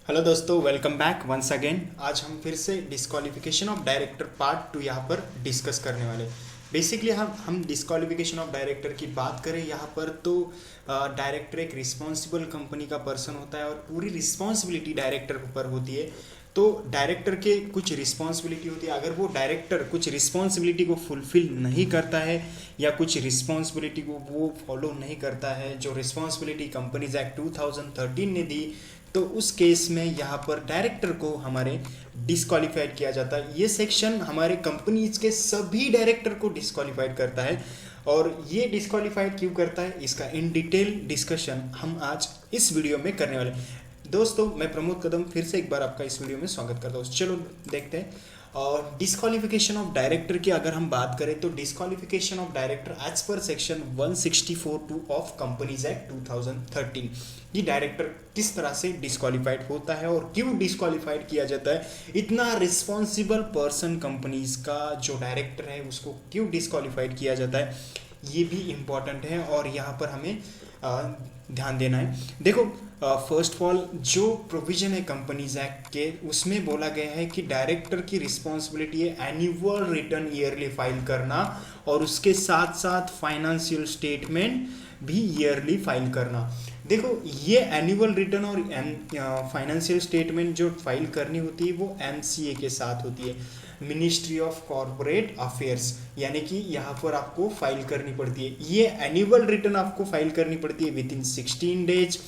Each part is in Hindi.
हेलो दोस्तों, वेलकम बैक वंस अगेन। आज हम फिर से डिस्क्वालिफिकेशन ऑफ डायरेक्टर पार्ट 2 यहाँ पर डिस्कस करने वाले। बेसिकली हम डिस्क्वालिफिकेशन ऑफ डायरेक्टर की बात करें यहाँ पर तो डायरेक्टर एक रिस्पॉन्सिबल कंपनी का पर्सन होता है और पूरी रिस्पॉन्सिबिलिटी डायरेक्टर पर होती है। तो डायरेक्टर के कुछ रिस्पॉन्सिबिलिटी होती है। अगर वो डायरेक्टर कुछ रिस्पॉन्सिबिलिटी को फुलफिल नहीं करता है या कुछ रिस्पॉन्सिबिलिटी को वो फॉलो नहीं करता है जो रिस्पॉन्सिबिलिटी कंपनीज एक्ट 2013 ने दी, तो उस केस में यहाँ पर डायरेक्टर को हमारे डिस्क्वालीफाइड किया जाता है। ये सेक्शन हमारे कंपनीज के सभी डायरेक्टर को डिस्क्वालीफाइड करता है। और ये डिस्क्वालीफाइड क्यों करता है, इसका इन डिटेल डिस्कशन हम आज इस वीडियो में करने वाले हैं। दोस्तों, मैं प्रमोद कदम फिर से एक बार आपका इस वीडियो में स्वागत करता हूँ। चलो देखते हैं। और डिस्क्वालिफिकेशन ऑफ डायरेक्टर की अगर हम बात करें तो disqualification of director as per section 164(2) of companies act 2013, ये डायरेक्टर किस तरह से डिस्क्वालिफाइड होता है और क्यों डिस्क्वालिफाइड किया जाता है। इतना रिस्पॉन्सिबल पर्सन कंपनीज का जो डायरेक्टर है उसको क्यों डिस्क्वालिफाइड किया जाता है, ये भी इम्पॉर्टेंट है और यहाँ पर हमें ध्यान देना है। देखो, फर्स्ट ऑफ ऑल जो प्रोविजन है कंपनीज एक्ट के, उसमें बोला गया है कि डायरेक्टर की रिस्पॉन्सिबिलिटी है एनुअल रिटर्न ईयरली फाइल करना और उसके साथ साथ फाइनेंशियल स्टेटमेंट भी ईयरली फाइल करना। देखो, ये एनुअल रिटर्न और फाइनेंशियल स्टेटमेंट जो फाइल करनी होती है वो एमसीए के साथ होती है, मिनिस्ट्री ऑफ कॉर्पोरेट अफेयर्स, यानी कि यहाँ पर आपको फाइल करनी पड़ती है। ये एनुअल रिटर्न आपको फाइल करनी पड़ती है with in 16 days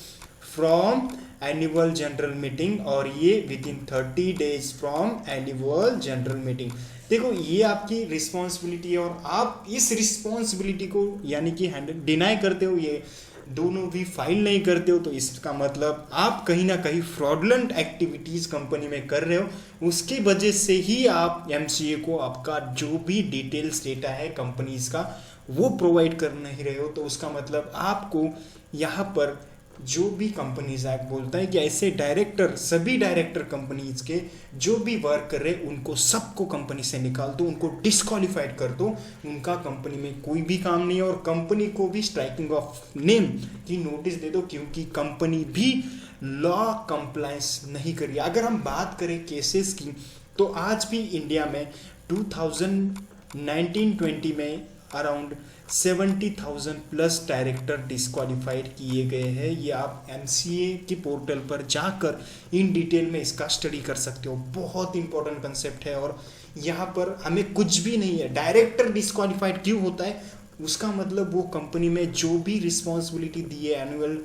from annual general meeting और ये with in 30 days from annual general meeting. देखो, ये आपकी रिस्पॉन्सिबिलिटी है और आप इस रिस्पॉन्सिबिलिटी को यानी कि डिनाई करते हो, ये दोनों भी फाइल नहीं करते हो, तो इसका मतलब आप कहीं ना कहीं फ्रॉडलेंट एक्टिविटीज कंपनी में कर रहे हो। उसकी वजह से ही आप एमसीए को आपका जो भी डिटेल्स डेटा है कंपनीज का वो प्रोवाइड कर नहीं रहे हो। तो उसका मतलब आपको यहाँ पर जो भी कंपनीज एक्ट बोलता है कि ऐसे डायरेक्टर, सभी डायरेक्टर कंपनीज के जो भी वर्क कर रहे हैं उनको सबको कंपनी से निकाल दो, उनको डिस्क्वालीफाइड कर दो, उनका कंपनी में कोई भी काम नहीं है और कंपनी को भी स्ट्राइकिंग ऑफ नेम की नोटिस दे दो, क्योंकि कंपनी भी लॉ कंप्लायंस नहीं करी। अगर हम बात करें केसेस की, तो आज भी इंडिया में 2019-20 में अराउंड 70,000 प्लस डायरेक्टर डिस्क्वालीफाइड किए गए हैं। ये आप एमसीए की पोर्टल पर जाकर इन डिटेल में इसका स्टडी कर सकते हो। बहुत इंपॉर्टेंट कंसेप्ट है और यहाँ पर हमें कुछ भी नहीं है। डायरेक्टर डिस्क्वालीफाइड क्यों होता है, उसका मतलब वो कंपनी में जो भी रिस्पॉन्सिबिलिटी दी है एनुअल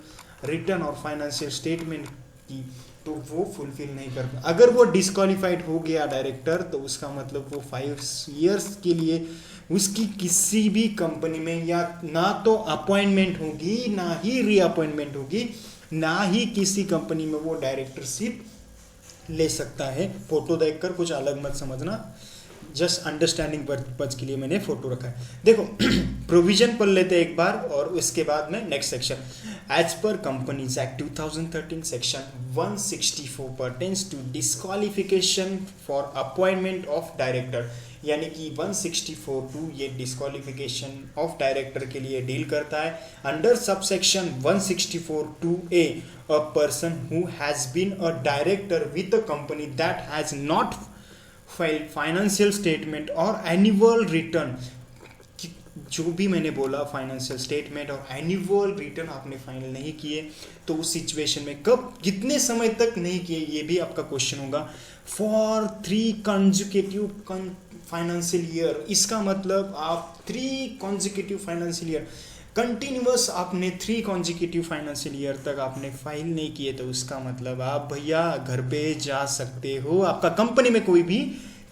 रिटर्न और फाइनेंशियल स्टेटमेंट की, तो वो फुलफिल नहीं कर पाए। अगर वो डिस्क्वालीफाइड हो गया डायरेक्टर, तो उसका मतलब वो 5 ईयर्स के लिए उसकी किसी भी कंपनी में या ना तो अपॉइंटमेंट होगी, ना ही रीअपॉइंटमेंट होगी, ना ही किसी कंपनी में वो डायरेक्टरशिप ले सकता है। फोटो देखकर कुछ अलग मत समझना, जस्ट अंडरस्टैंडिंग पर्पज के लिए मैंने फोटो रखा है। देखो, प्रोविजन पढ़ लेते हैं एक बार और उसके बाद में next section. As per companies act 2013 section 164 pertains to disqualification for appointment of director, यानी कि 164(2) ये डिस्क्वालिफिकेशन ऑफ डायरेक्टर के लिए डील करता है। Under subsection 164(2)(a, a person who has been a director with a company that has not file financial statement और एनुअल रिटर्न, जो भी मैंने बोला फाइनेंशियल स्टेटमेंट और एनुअल रिटर्न आपने फाइनल नहीं किए, तो उस सिचुएशन में कब, कितने समय तक नहीं किए, ये भी आपका क्वेश्चन होगा। फॉर 3 कंसेक्यूटिव फाइनेंशियल ईयर, इसका मतलब आप 3 कंसेक्यूटिव फाइनेंशियल ईयर कंटिन्यूअस आपने 3 कंसेक्यूटिव फाइनेंशियल ईयर तक आपने फाइल नहीं किए, तो उसका मतलब आप भैया घर पे जा सकते हो, आपका कंपनी में कोई भी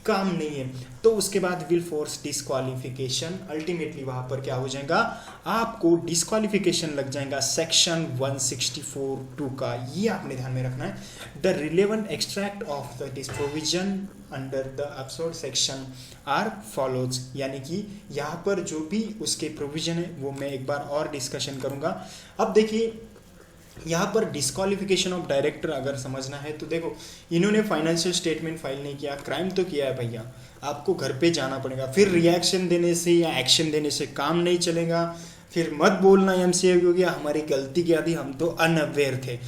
काम नहीं है। तो उसके बाद विल फोर्स डिस्क्वालिफिकेशन, अल्टीमेटली वहां पर क्या हो जाएगा, आपको डिस्क्वालिफिकेशन लग जाएगा सेक्शन 164(2) का। ये आपने ध्यान में रखना है। The relevant extract of the this provision under the absorbed section are follows, यानी कि यहाँ पर जो भी उसके प्रोविजन है वो मैं एक बार और डिस्कशन करूंगा। अब देखिए, यहाँ पर डिस्क्वालिफिकेशन ऑफ डायरेक्टर अगर समझना है तो देखो, इन्होंने फाइनेंशियल स्टेटमेंट फाइल नहीं किया, क्राइम तो किया है भैया, आपको घर पे जाना पड़ेगा। फिर रिएक्शन देने से या एक्शन देने से काम नहीं चलेगा। फिर मत बोलना एमसीए हो गया, हमारी गलती क्या थी, हम तो अनअवेयर थे।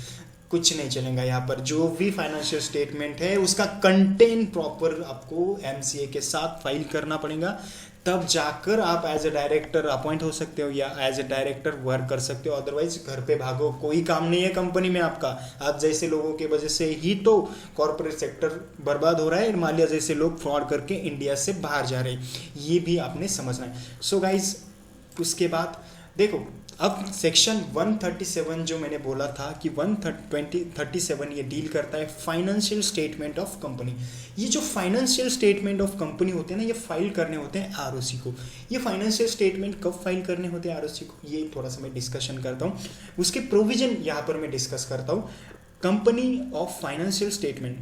कुछ नहीं चलेगा। यहाँ पर जो भी फाइनेंशियल स्टेटमेंट है उसका कंटेंट प्रॉपर आपको एमसीए के साथ फाइल करना पड़ेगा, तब जाकर आप एज ए डायरेक्टर अपॉइंट हो सकते हो या एज ए डायरेक्टर वर्क कर सकते हो। अदरवाइज घर पे भागो, कोई काम नहीं है कंपनी में आपका। आप जैसे लोगों के वजह से ही तो कॉर्पोरेट सेक्टर बर्बाद हो रहा है, मालिया जैसे लोग फ्रॉड करके इंडिया से बाहर जा रहे हैं, ये भी आपने समझना है। सो गाइज, उसके बाद देखो, अब सेक्शन 137 जो मैंने बोला था कि 137 ये डील करता है फाइनेंशियल स्टेटमेंट ऑफ कंपनी। ये जो फाइनेंशियल स्टेटमेंट ऑफ कंपनी होते हैं ना, ये फाइल करने होते हैं आरओसी को। ये फाइनेंशियल स्टेटमेंट कब फाइल करने होते हैं आरओसी को, ये थोड़ा सा मैं डिस्कशन करता हूँ। उसके प्रोविजन यहाँ पर मैं डिस्कस करता हूँ। Company of financial statement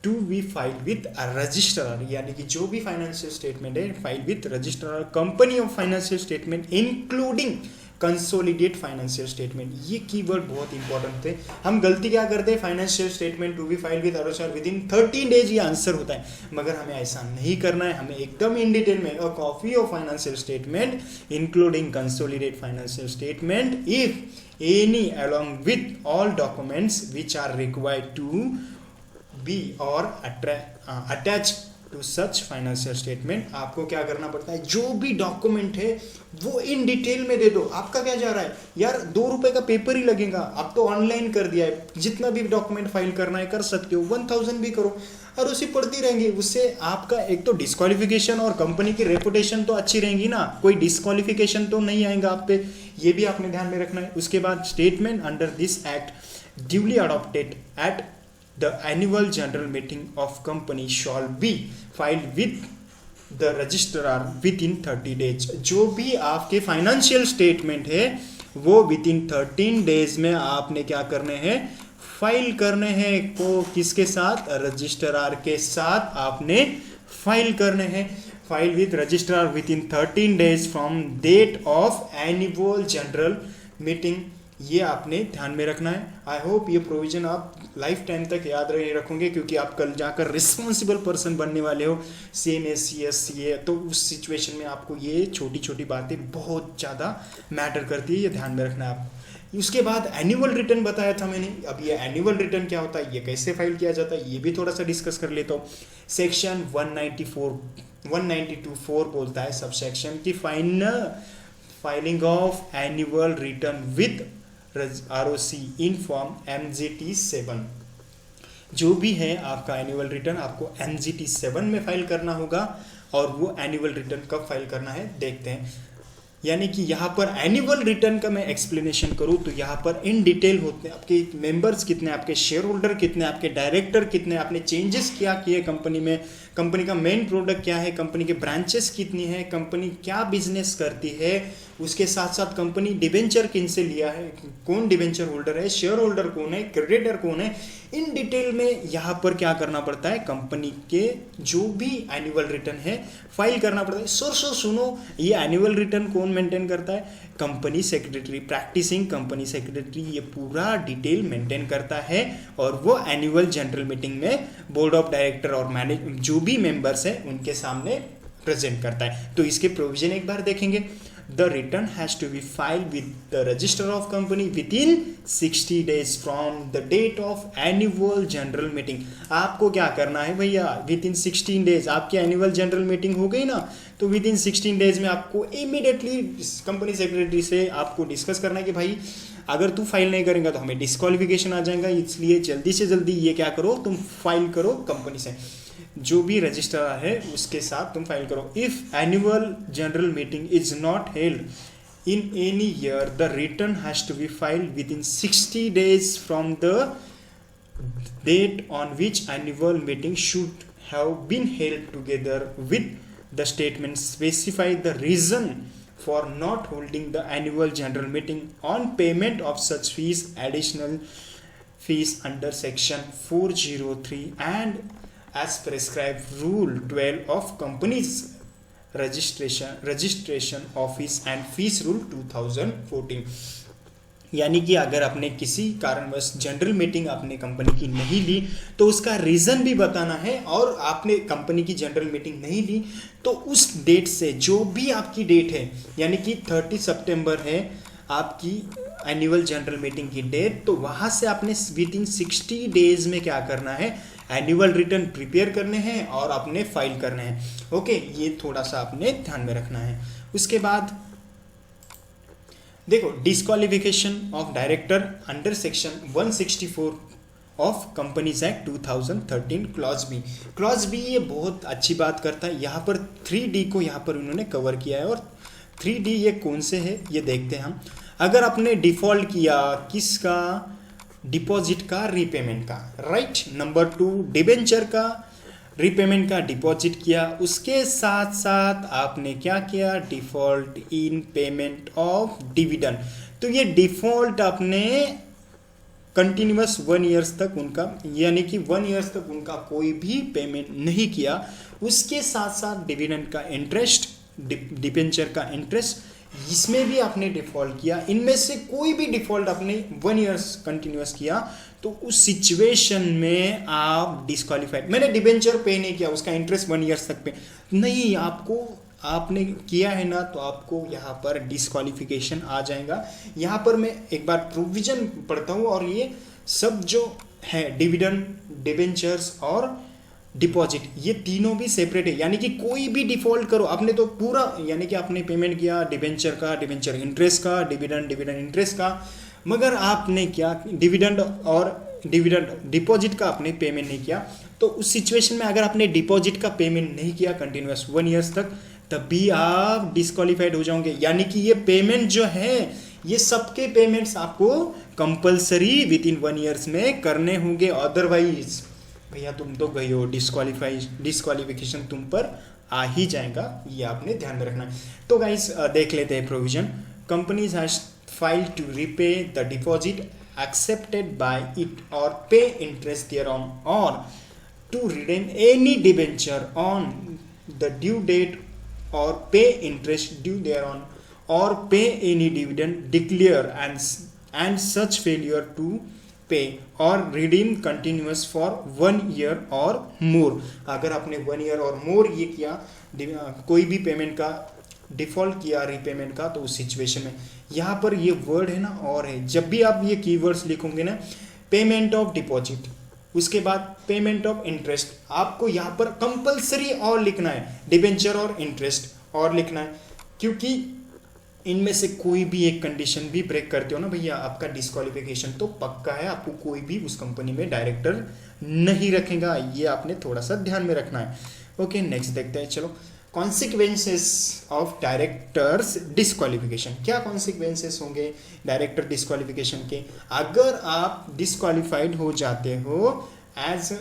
to be file with registrar, यानी कि जो भी फाइनेंशियल स्टेटमेंट है file with registrar company of financial statement including consolidate financial statement. ये कीवर्ड बहुत इंपॉर्टेंट थे। हम गलती क्या करते हैं, financial statement to be file with registrar within 13 days ये आंसर होता है, मगर हमें ऐसा नहीं करना है। हमें एकदम इन डिटेल में a copy of financial statement including consolidate financial statement if any along with all documents which are required to be और attach to such financial statement. आपको क्या करना पड़ता है, जो भी डॉक्यूमेंट है वो इन डिटेल में दे दो। आपका क्या जा रहा है यार, 2 रुपए का पेपर ही लगेगा, आप तो ऑनलाइन कर दिया है, जितना भी डॉक्यूमेंट फाइल करना है कर सकते हो, 1000 भी करो और उसी पढ़ती रहेंगी। उससे आपका एक तो डिस्क्वालिफिकेशन और कंपनी की रेपुटेशन तो अच्छी रहेगी ना, कोई डिस्क्वालिफिकेशन तो नहीं आएगा आप पे, ये भी आपने ध्यान में रखना है। उसके बाद statement under this act duly adopted at the annual general meeting of company shall be filed with the registrar within 30 days। जो भी आपके फाइनेंशियल स्टेटमेंट है वो विद इन 13 डेज में आपने क्या करने हैं, फाइल करने हैं। को किसके साथ, रजिस्ट्रार के साथ आपने फाइल करने हैं। File with registrar within 13 days from date of annual general meeting, ये आपने ध्यान में रखना है। आई होप ये प्रोविजन आप लाइफ टाइम तक याद रखोगे, क्योंकि आप कल जाकर रिस्पॉन्सिबल पर्सन बनने वाले हो, CMA CS CA, तो उस सिचुएशन में आपको ये छोटी छोटी बातें बहुत ज़्यादा मैटर करती है, ये ध्यान में रखना है आप। उसके बाद एनुअल रिटर्न बताया था मैंने। अब ये एनुअल रिटर्न क्या होता है, ये कैसे फाइल किया जाता है, ये भी थोड़ा सा डिस्कस कर लेता हूँ। सेक्शन 192(4) बोलता है सब सेक्शन की filing of annual return with ROC in form MGT 7। जो भी है आपका एनुअल रिटर्न आपको MGT 7 में फाइल करना होगा, और वो एनुअल रिटर्न कब फाइल करना है देखते हैं। यानी कि यहाँ पर एनुअल रिटर्न का मैं एक्सप्लेनेशन करूँ तो यहाँ पर इन डिटेल होते हैं आपके मेंबर्स कितने, आपके शेयर होल्डर कितने, आपके डायरेक्टर कितने, आपने चेंजेस क्या किए कंपनी में, कंपनी का मेन प्रोडक्ट क्या है, कंपनी के ब्रांचेस कितनी है, कंपनी क्या बिजनेस करती है, उसके साथ साथ कंपनी डिबेंचर किन से लिया है, कौन डिबेंचर होल्डर है, शेयर होल्डर कौन है, क्रेडिटर कौन है, इन डिटेल में यहाँ पर क्या करना पड़ता है, कंपनी के जो भी एनुअल रिटर्न है फाइल करना पड़ता है। सुनो, ये एनुअल रिटर्न कौन मेंटेन करता है, company secretary, practising company secretary ये पूरा डिटेल मेंटेन करता है, और वो एनुअल जनरल मीटिंग में बोर्ड ऑफ डायरेक्टर और मैनेज जो भी मेंबर्स हैं उनके सामने प्रेजेंट करता है। तो इसके प्रोविजन एक बार देखेंगे। The return has to be filed with the register of company within 60 days from the date of annual general meeting। आपको क्या करना है भैया, within 16 days आपकी annual general meeting हो गई ना, तो within 16 days में आपको immediately कंपनी सेक्रेटरी से आपको डिस्कस करना है कि भाई अगर तू फाइल नहीं करेगा तो हमें डिस्क्वालिफिकेशन आ जाएगा, इसलिए जल्दी से जल्दी ये क्या करो, तुम फाइल करो कंपनी से, जो भी रजिस्ट्रार है उसके साथ तुम फाइल करो। If annual general meeting is not held in any year the return has to be filed within 60 days from the date on which annual meeting should have been held together with the statement specify the reason for not holding the annual general meeting on payment of such fees, additional fees under section 403 and as prescribed rule 12 of companies registration office and fees rule 2014। यानी कि अगर आपने किसी कारणवश जनरल मीटिंग अपने कंपनी की नहीं ली तो उसका रीज़न भी बताना है, और आपने कंपनी की जनरल मीटिंग नहीं ली तो उस डेट से जो भी आपकी डेट है, यानी कि 30 सितंबर है आपकी एनुअल जनरल मीटिंग की डेट, तो वहां से आपने विदिन 60 डेज में क्या करना है, एनुअल रिटर्न प्रिपेयर करने हैं और आपने फाइल करने हैं। ओके, ये थोड़ा सा आपने ध्यान में रखना है। उसके बाद देखो, disqualification of director under section 164 of companies act 2013 clause B ये बहुत अच्छी बात करता है। यहाँ पर 3D को यहाँ पर उन्होंने कवर किया है, और 3D ये कौन से है ये देखते हैं हम। अगर आपने डिफॉल्ट किया किसका, डिपॉजिट का, रीपेमेंट का, राइट। नंबर 2 डिबेंचर का, रीपेमेंट का, डिपॉजिट किया, उसके साथ साथ आपने क्या किया, default in payment of dividend. तो ये डिफॉल्ट आपने कंटिन्यूअस 1 ईयर्स तक उनका, यानी कि 1 ईयर्स तक उनका कोई भी पेमेंट नहीं किया। उसके साथ साथ डिविडेंड का इंटरेस्ट, डिबेंचर का इंटरेस्ट, इसमें भी आपने डिफॉल्ट किया। इनमें से कोई भी डिफॉल्ट आपने 1 ईयर्स कंटिन्यूअस किया तो उस सिचुएशन में आप डिस्क्वालीफाइड। मैंने डिबेंचर पे नहीं किया, उसका इंटरेस्ट 1 ईयर्स तक पे नहीं, आपने किया है ना, तो आपको यहाँ पर डिस्क्वालिफिकेशन आ जाएगा। यहाँ पर मैं एक बार प्रोविजन पढ़ता हूँ, और ये सब जो है डिविडेंड, डिबेंचर्स और डिपॉजिट, ये तीनों भी सेपरेट है। यानी कि कोई भी डिफॉल्ट करो, आपने तो पूरा, यानी कि आपने पेमेंट किया डिबेंचर का, डिबेंचर इंटरेस्ट का, डिविडेंड इंटरेस्ट का, मगर आपने क्या, डिविडेंड और डिविडेंड डिपॉजिट का आपने पेमेंट नहीं किया, तो उस सिचुएशन में अगर आपने डिपॉजिट का पेमेंट नहीं किया कंटिन्यूअस 1 ईयर्स तक, तभी आप डिस्क्वालीफाइड हो जाओगे। यानी कि ये पेमेंट जो है, ये सबके पेमेंट्स आपको कंपलसरी विद इन 1 ईयर्स में करने होंगे, अदरवाइज भैया तुम तो गए हो, डिस्क्वालिफिकेशन तुम पर आ ही जाएगा। ये आपने ध्यान में रखना है। तो गाइस देख लेते हैं provision. Companies has filed to repay the deposit accepted by it और पे इंटरेस्ट देयरऑन, और to redeem any debenture on the due date or pay interest due thereon or pay any dividend declare and such failure to pay or redeem continuous for 1 year or more। अगर आपने 1 year और more ये किया, कोई भी पेमेंट का डिफॉल्ट किया, रीपेमेंट का, तो उस सिचुएशन में यहाँ पर ये वर्ड है ना, और है, जब भी आप ये कीवर्ड्स लिखोगे ना, पेमेंट ऑफ डिपॉजिट, उसके बाद पेमेंट ऑफ इंटरेस्ट, आपको यहाँ पर कंपलसरी और लिखना है, डिबेंचर और इंटरेस्ट और लिखना है, क्योंकि इनमें से कोई भी एक कंडीशन भी ब्रेक करते हो ना भैया, आपका डिस्क्वालिफिकेशन तो पक्का है, आपको कोई भी उस कंपनी में डायरेक्टर नहीं रखेगा। ये आपने थोड़ा सा ध्यान में रखना है। ओके, नेक्स्ट देखते हैं। चलो, कॉन्सिक्वेंसेस ऑफ डायरेक्टर्स डिस्क्वालिफिकेशन। क्या कॉन्सिक्वेंसेस होंगे डायरेक्टर डिस्क्वालिफिकेशन के? अगर आप डिस्क्वालिफाइड हो जाते हो as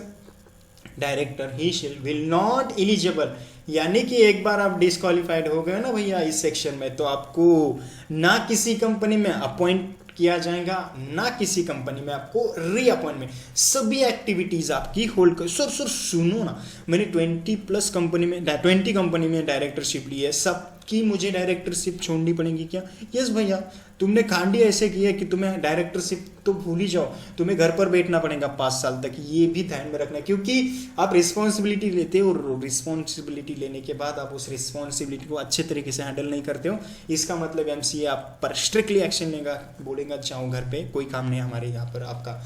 director, he will not eligible, यानी कि एक बार आप डिस्क्वालिफाइड हो गए ना भैया इस सेक्शन में, तो आपको ना किसी कंपनी में अपॉइंट किया जाएगा, ना किसी कंपनी में आपको रीअपॉइंटमेंट, सभी एक्टिविटीज आपकी होल्ड कर। सर सुनो ना, मैंने 20 कंपनी में डायरेक्टरशिप ली है, सबकी मुझे डायरेक्टरशिप छोड़नी पड़ेगी क्या? यस भैया, तुमने कांडी ऐसे की है कि तुम्हें डायरेक्टरशिप तो भूल ही जाओ, तुम्हें घर पर बैठना पड़ेगा 5 साल तक। ये भी ध्यान में रखना, क्योंकि आप रिस्पॉन्सिबिलिटी लेते हो और रिस्पॉन्सिबिलिटी लेने के बाद आप उस रिस्पॉन्सिबिलिटी को अच्छे तरीके से हैंडल नहीं करते हो, इसका मतलब एमसीए आप पर स्ट्रिक्टली एक्शन लेगा, बोलेगा जाओ घर पे, कोई काम नहीं हमारे यहाँ पर आपका।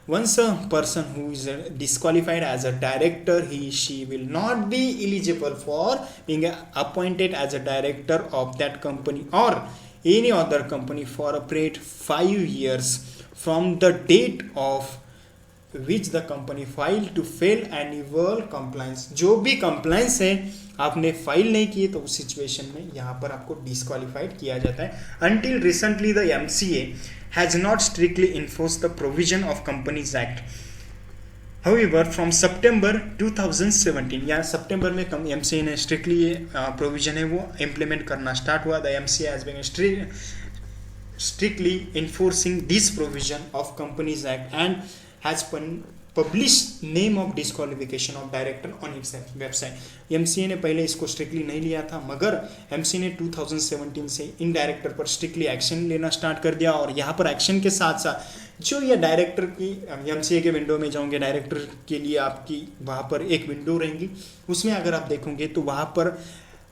Once a person who is disqualified as a director, she will not be eligible for being appointed as a director of that company or any other company for a period 5 years from the date of which the company filed to fail annual compliance। जो भी compliance है आपने फाइल नहीं किए, तो उस सिचुएशन में यहाँ पर आपको डिस्क्वालिफाइड किया जाता है। Until recently the MCA has not strictly enforced the provision of Companies Act. However, from September 2017, या सितंबर में MCA ने स्ट्रिक्टली प्रोविजन है वो इम्प्लीमेंट करना स्टार्ट हुआ। The MCA has been strictly enforcing this provision of Companies Act and has published name of disqualification of director on its website। MCA ने पहले इसको स्ट्रिक्टली नहीं लिया था, मगर MCA ने 2017 से इन डायरेक्टर पर स्ट्रिक्टली एक्शन लेना स्टार्ट कर दिया। और यहाँ पर एक्शन के साथ साथ जो ये डायरेक्टर की, MCA के विंडो में जाओगे, डायरेक्टर के लिए आपकी वहाँ पर एक विंडो रहेंगी, उसमें अगर आप देखोगे तो वहाँ पर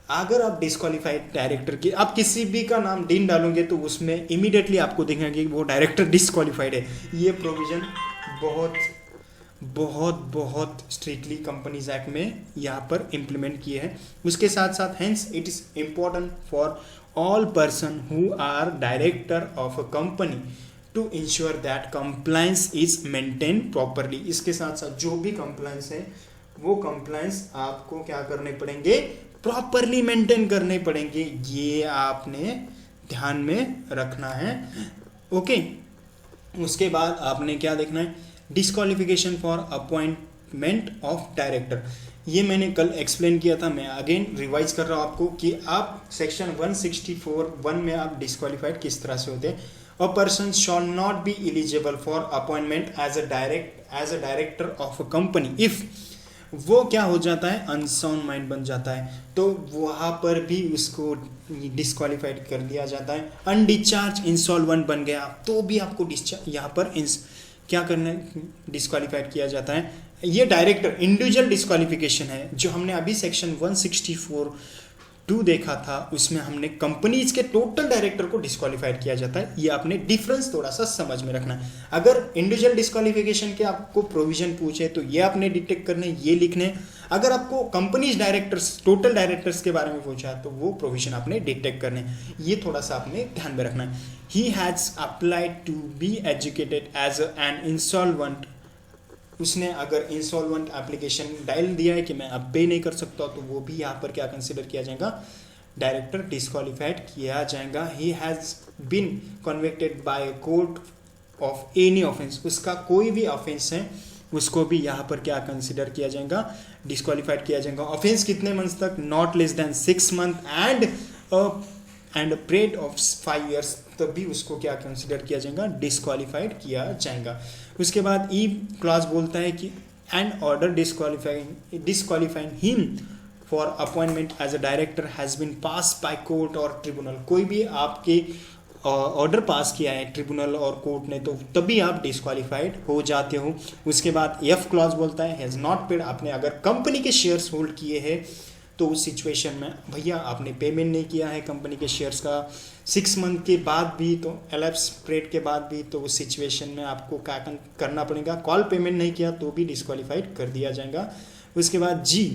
अगर आप डिस्क्वालीफाइड डायरेक्टर की आप किसी भी का नाम डीन डालोगे तो उसमें इमीडिएटली आपको दिखेगा कि वो डायरेक्टर डिस्क्वालीफाइड है। ये प्रोविज़न बहुत बहुत बहुत स्ट्रिक्टली कंपनीज एक्ट में यहाँ पर इम्प्लीमेंट किए हैं। उसके साथ साथ hence it is important for all person who are director of a company to ensure that compliance is maintain properly. इसके साथ साथ जो भी कंप्लायंस है वो कंप्लायंस आपको क्या करने पड़ेंगे, प्रॉपरली मेंटेन करने पड़ेंगे। ये आपने ध्यान में रखना है। ओके, उसके बाद आपने क्या देखना है, disqualification for appointment of director. ये मैंने कल एक्सप्लेन किया था, मैं अगेन रिवाइज कर रहा हूँ आपको कि आप सेक्शन 164(1) में आप डिस्क्वालिफाइड किस तरह से होते हैं। A person shall not be eligible for appointment as a director of a company if वो क्या हो जाता है, अनसाउंड माइंड बन जाता है, तो वहाँ पर भी उसको डिस्क्वालीफाइड कर दिया जाता है। अनडिस्चार्ज इंसॉल्वेंट बन गया तो भी आपको यहाँ पर क्या करना है, डिस्क्वालीफाइड किया जाता है। ये डायरेक्टर इंडिविजुअल डिस्क्वालिफिकेशन है। जो हमने अभी सेक्शन 164(2) देखा था उसमें हमने कंपनीज के टोटल डायरेक्टर को डिस्क्वालीफाइड किया जाता है। ये आपने डिफरेंस थोड़ा सा समझ में रखना है। अगर इंडिविजुअल डिस्क्वालिफिकेशन के आपको प्रोविजन पूछे तो ये आपने डिटेक्ट करने, ये लिखने। अगर आपको कंपनीज डायरेक्टर्स टोटल डायरेक्टर्स के बारे में पूछा तो वो प्रोविजन आपने डिटेक्ट करने, ये थोड़ा सा आपने ध्यान में रखना है। He has applied to be educated as an insolvent. उसने अगर इंसॉल्वेंट एप्लीकेशन डाल दिया है कि मैं अब पे नहीं कर सकता, तो वो भी यहाँ पर क्या कंसिडर किया जाएगा, डायरेक्टर डिस्क्वालीफाइड किया जाएगा। He has been convicted by court of any offence. उसका कोई भी ऑफेंस है उसको भी यहाँ पर क्या कंसिडर किया जाएगा, डिस्क्वालीफाइड किया जाएगा। ऑफेंस कितने मंथ्स तक, not less than 6 month and period of 5 years, तभी उसको क्या कंसिडर किया जाएगा, डिस्क्वालीफाइड किया जाएगा। उसके बाद ई क्लॉज बोलता है कि an order disqualifying him for appointment as a director has been passed by court और ट्रिब्यूनल। कोई भी आपके ऑर्डर पास किया है ट्रिब्यूनल और कोर्ट ने, तो तभी आप डिस्क्वालीफाइड हो जाते हो। उसके बाद एफ क्लॉज बोलता है हैज़ नॉट पेड। आपने अगर कंपनी के शेयर्स होल्ड किए हैं तो उस सिचुएशन में भैया आपने पेमेंट नहीं किया है कंपनी के शेयर्स का 6 मंथ के बाद भी, तो एलएप्स पीरियड के बाद भी, तो उस सिचुएशन में आपको क्या करना पड़ेगा, कॉल पेमेंट नहीं किया तो भी डिस्क्वालीफाइड कर दिया जाएगा। उसके बाद जी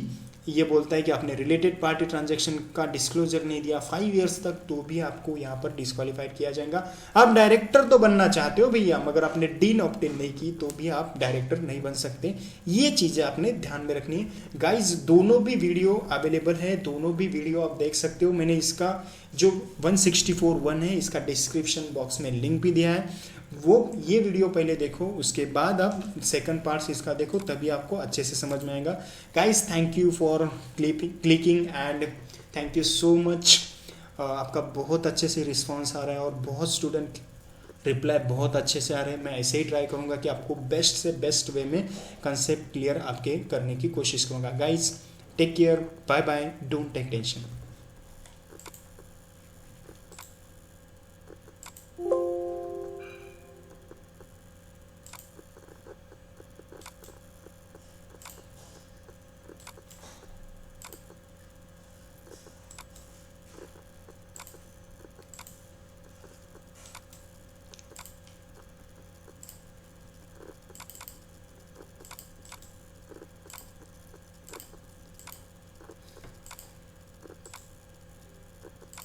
ये बोलता है कि आपने रिलेटेड पार्टी ट्रांजैक्शन का डिस्क्लोजर नहीं दिया 5 years तक, तो भी आपको यहाँ पर डिस्क्वालीफाइड किया जाएगा। आप डायरेक्टर तो बनना चाहते हो भैया, मगर आपने डीन ऑब्टेन नहीं की तो भी आप डायरेक्टर नहीं बन सकते। ये चीज़ें आपने ध्यान में रखनी है। गाइज दोनों भी वीडियो अवेलेबल है, दोनों भी वीडियो आप देख सकते हो। मैंने इसका जो 164(1) है इसका डिस्क्रिप्शन बॉक्स में लिंक भी दिया है, वो ये वीडियो पहले देखो, उसके बाद आप सेकंड पार्ट्स इसका देखो, तभी आपको अच्छे से समझ में आएगा। Guys thank you for clicking and thank you so much. आपका बहुत अच्छे से रिस्पांस आ रहा है और बहुत स्टूडेंट रिप्लाई बहुत अच्छे से आ रहे हैं। मैं ऐसे ही ट्राई करूँगा कि आपको बेस्ट से बेस्ट वे में कंसेप्ट क्लियर आपके करने की कोशिश करूँगा। Guys take care, bye bye, don't take tension.